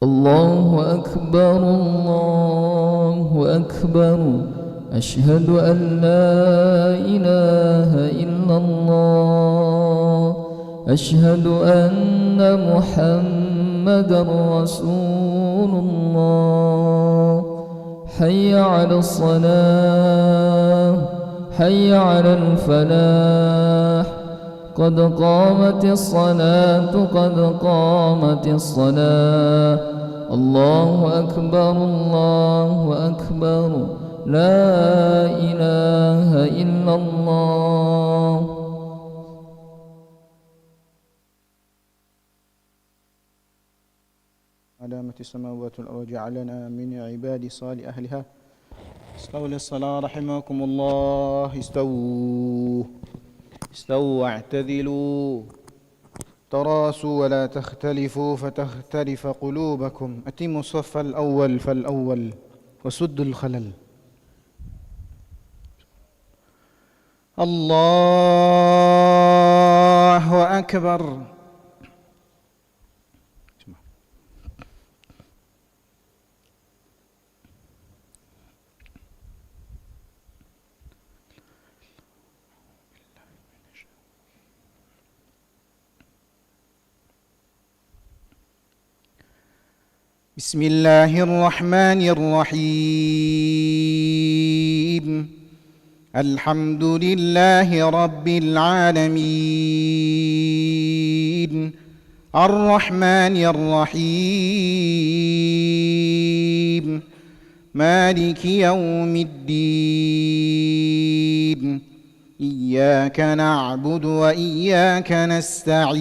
الله أكبر الله أكبر أشهد أن لا إله إلا الله أشهد أن محمدا رسول الله حي على الصلاة حي على الفلاح قد قامت الصلاة قد قامت الصلاة الله أكبر الله أكبر لا إله إلا الله. علامة السماوات والأرض جعلنا من عباد صالح أهلها. استووا للصلاة رحمكم الله. استووا واعتدلوا تراصوا ولا تختلفوا فتختلف قلوبكم. أتموا الصف الأول فالأول وسدوا الخلل. الله أكبر. بسم الله الرحمن الرحيم. الحمد لله رب العالمين الرحمن الرحيم مالك يوم الدين إياك نعبد وإياك نستعين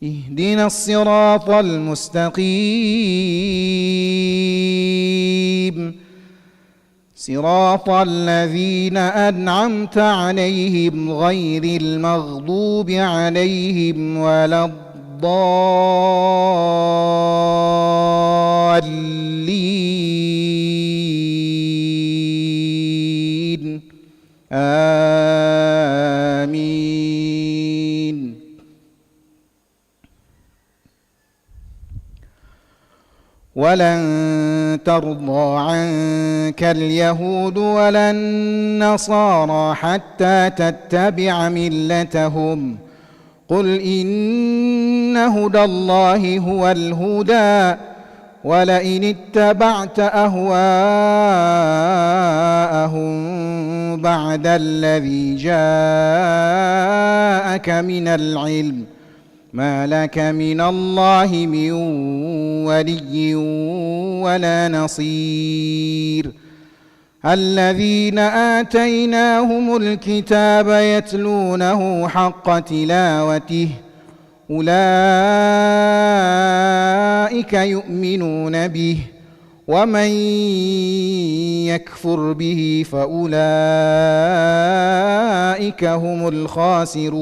اهدنا الصراط المستقيم صراط الذين أنعمت عليهم غير المغضوب عليهم ولا الضالين آمين. ولن ترضى عنك اليهود ولا النصارى حتى تتبع ملتهم قل إن هدى الله هو الهدى ولئن اتبعت أهواءهم بعد الذي جاءك من العلم ما لك من الله من ولي ولا نصير. الذين آتيناهم الكتاب يتلونه حق تلاوته أولئك يؤمنون به ومن يكفر به فأولئك هم الخاسرون.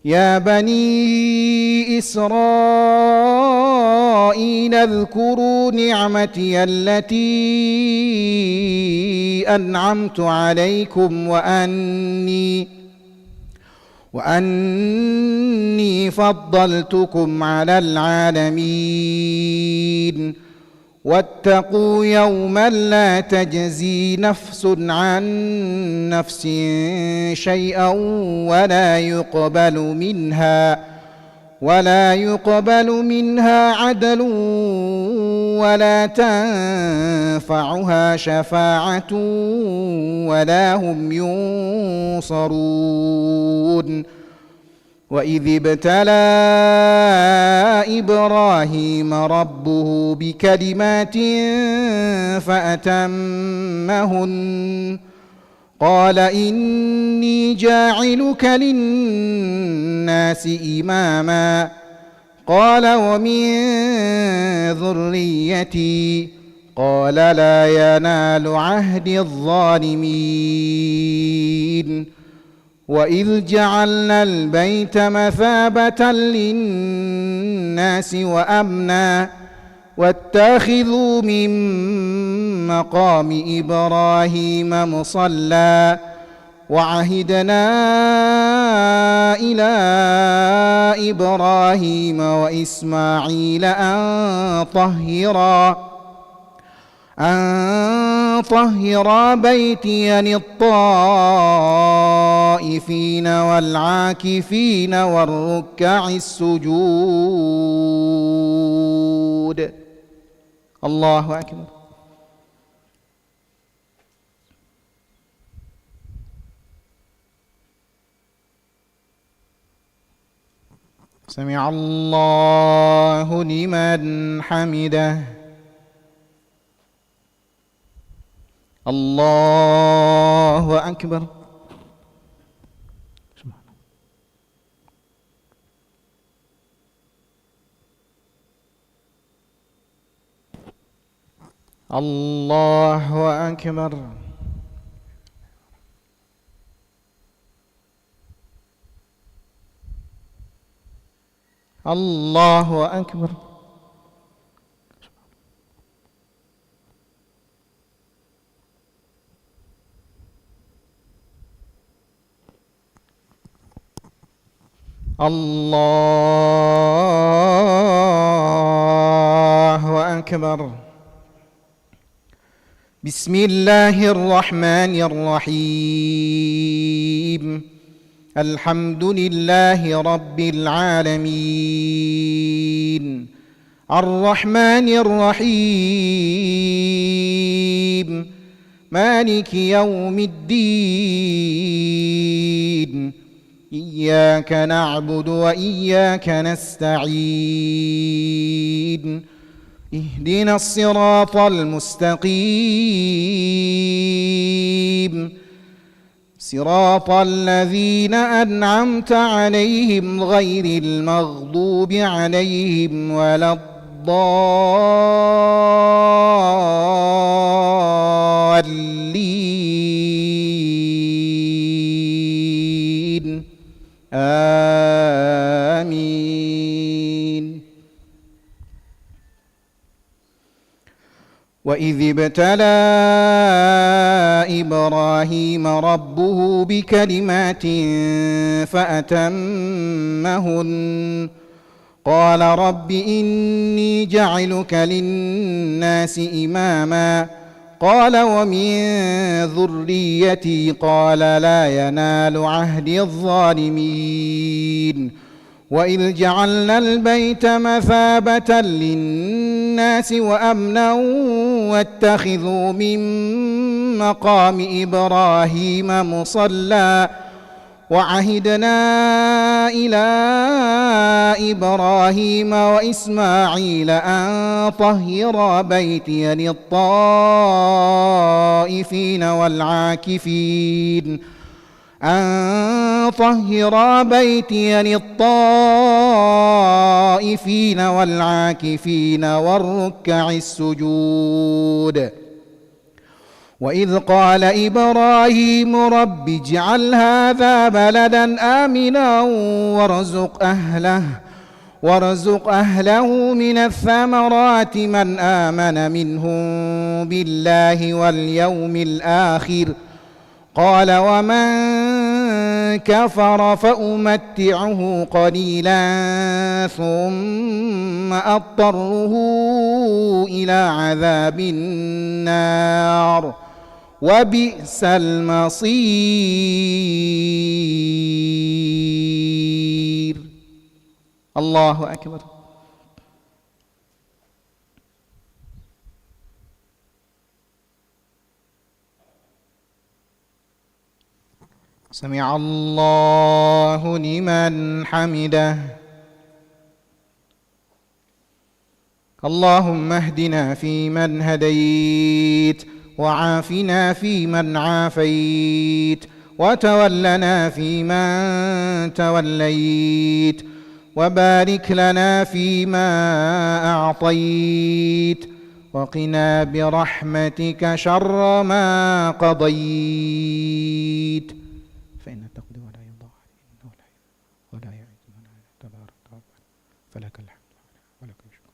يا بني إسرائيل اذكروا نعمتي التي أنعمت عليكم وأني فضلتكم على العالمين. واتقوا يوما لا تجزي نفس عن نفس شيئا ولا يقبل منها عدل ولا تنفعها شفاعة ولا هم ينصرون. وإذ ابتلى إبراهيم ربه بكلمات فأتمهن قال إني جاعلك للناس إماما قال ومن ذريتي قال لا ينال عهد الظالمين. وإذ جعلنا البيت مثابة للناس وأمنا واتخذوا من مقام إبراهيم مصلى وعهدنا إلى إبراهيم وإسماعيل أن طهرا بيتي للطائفين والعاكفين والركع السجود. الله أكبر. سمع الله لمن حمده. الله أكبر. الله أكبر. الله أكبر. الله أكبر. بسم الله الرحمن الرحيم. الحمد لله رب العالمين الرحمن الرحيم مالك يوم الدين إياك نعبد وإياك نستعين اهدنا الصراط المستقيم صراط الذين أنعمت عليهم غير المغضوب عليهم ولا الضالين آمين. وإذ ابتلى إبراهيم ربه بكلمات فأتمهن قال رب إني جعلك للناس إماما قال ومن ذريتي قال لا ينال عهدي الظالمين. وإذ جعلنا البيت مثابة للناس وأمنا واتخذوا من مقام إبراهيم مصلى وعهدنا إلى إبراهيم وإسماعيل أن طهرا بيتي للطائفين والعاكفين والركع السجود. وإذ قال إبراهيم رب اجعل هذا بلدا آمنا وارزق أهله من الثمرات من آمن منهم بالله واليوم الآخر قال ومن كفر فأمتعه قليلا ثم أضطره إلى عذاب النار وبئس المصير. الله أكبر. سمع الله لمن حمده. اللهم اهدنا فيمن هديت وعافنا فيمن عافيت وتولنا فيمن توليت وبارك لنا فيما أعطيت وقنا برحمتك شر ما قضيت فإن تقضي ولا يقضى عليك إنه لا يذل ولا يعز من عاديت تبارك ربنا فلك الحمد ولك الشكر.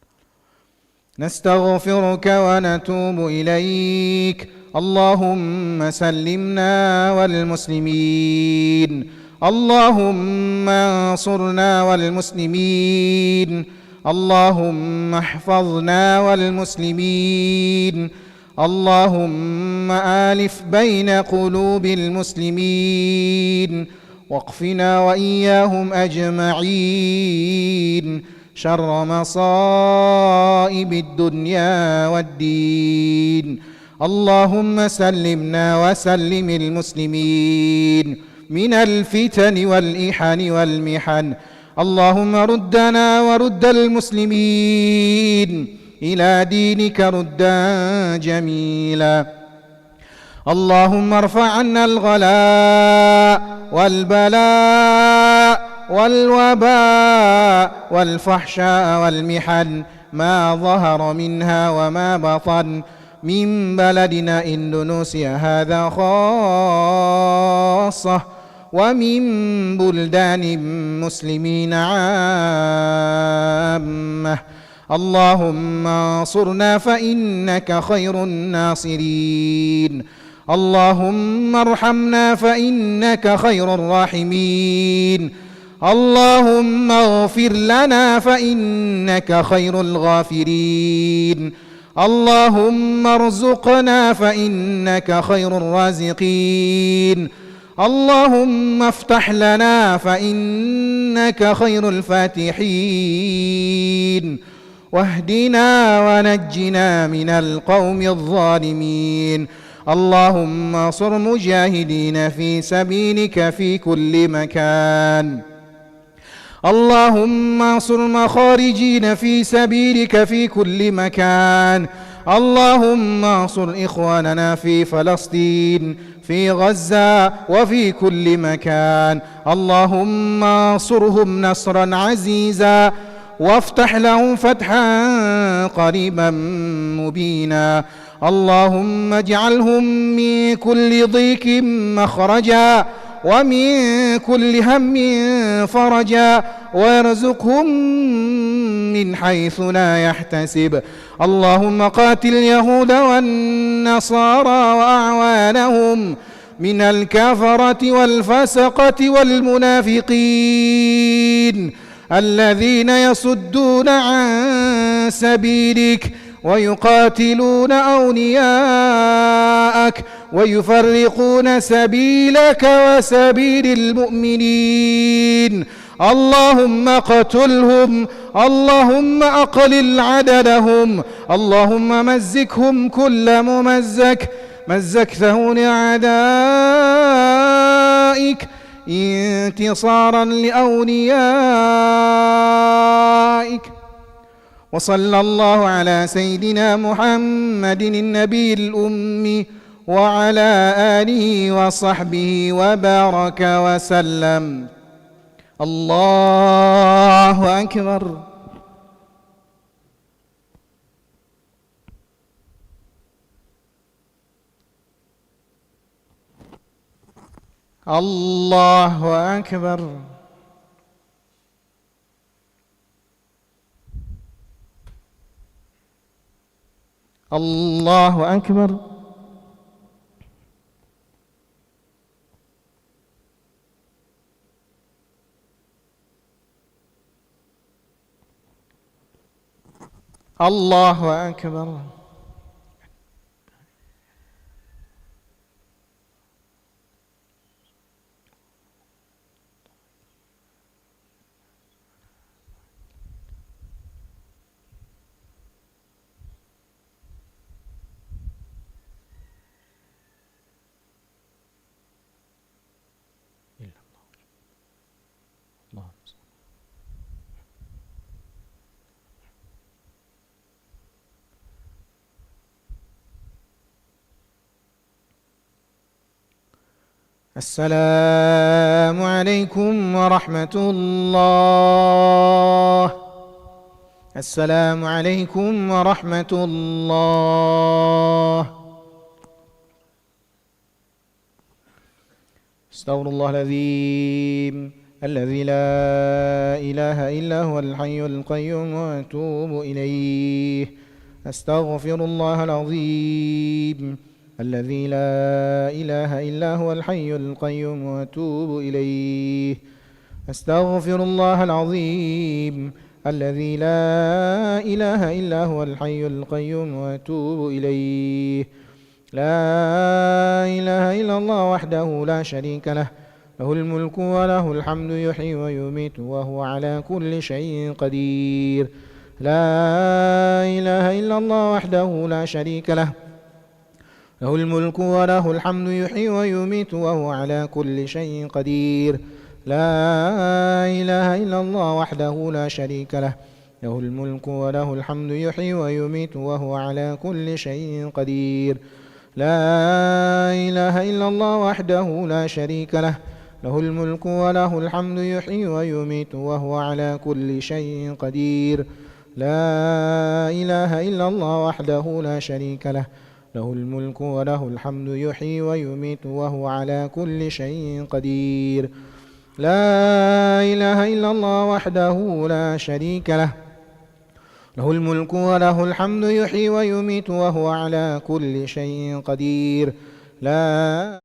نستغفرك ونتوب إليك. اللهم سلمنا والمسلمين اللهم انصرنا والمسلمين، اللهم احفظنا والمسلمين، اللهم آلف بين قلوب المسلمين، واقفنا وإياهم أجمعين شر مصائب الدنيا والدين. اللهم سلمنا وسلم المسلمين من الفتن والإحن والمحن. اللهم ردنا ورد المسلمين إلى دينك ردا جميلا. اللهم ارفع عنا الغلاء والبلاء والوباء والفحشاء والمحن ما ظهر منها وما بطن من بلدنا إندونيسيا هذا خاصة، ومن بلدان مسلمين عامة. اللهم انصرنا فإنك خير الناصرين، اللهم ارحمنا فإنك خير الراحمين، اللهم اغفر لنا فإنك خير الغافرين، اللهم ارزقنا فإنك خير الرازقين، اللهم افتح لنا فإنك خير الفاتحين، واهدنا ونجنا من القوم الظالمين. اللهم انصر مجاهدين في سبيلك في كل مكان، اللهم انصر مخارجين في سبيلك في كل مكان، اللهم انصر إخواننا في فلسطين في غزة وفي كل مكان، اللهم انصرهم نصرا عزيزا وافتح لهم فتحا قريبا مبينا. اللهم اجعلهم من كل ضيق مخرجا ومن كل هم فرجا، وارزقهم من حيث لا يحتسب. اللهم قاتل اليهود والنصارى وأعوانهم من الكفرة والفسقة والمنافقين الذين يصدون عن سبيلك ويقاتلون أولياءك ويفرقون سبيلك وسبيل المؤمنين. اللهم اقتلهم، اللهم أقلل عددهم، اللهم مزكهم كل ممزك مزكته لأعدائك انتصارا لأوليائك. وصلى الله على سيدنا محمد النبي الأمي وعلى آله وصحبه وبارك وسلم. الله أكبر. الله أكبر. الله أكبر. الله أكبر. السلام عليكم ورحمة الله. السلام عليكم ورحمة الله. استغفر الله العظيم الذي لا إله إلا هو الحي القيوم وأتوب إليه. أستغفر الله العظيم الذي لا إله إلا هو الحي القيوم وأتوب إليه. أستغفر الله العظيم الذي لا إله إلا هو الحي القيوم وأتوب إليه. لا إله إلا الله وحده لا شريك له، له الملك وله الحمد يحيي ويميت وهو على كل شيء قدير. لا إله إلا الله وحده لا شريك له، له الملك وله الحمد يحيي ويميت وهو على كل شيء قدير. لا إله إلا الله وحده لا شريك له، له الملك وله الحمد يحيي ويميت وهو على كل شيء قدير. لا إله إلا الله وحده لا شريك له، له الملك وله الحمد يحيي ويميت وهو على كل شيء قدير. لا إله إلا الله وحده لا شريك له، له الملك وله الحمد يحيي ويميت وهو على كل شيء قدير. لا إله إلا الله وحده لا شريك له، له الملك وله الحمد يحيي ويميت وهو على كل شيء قدير. لا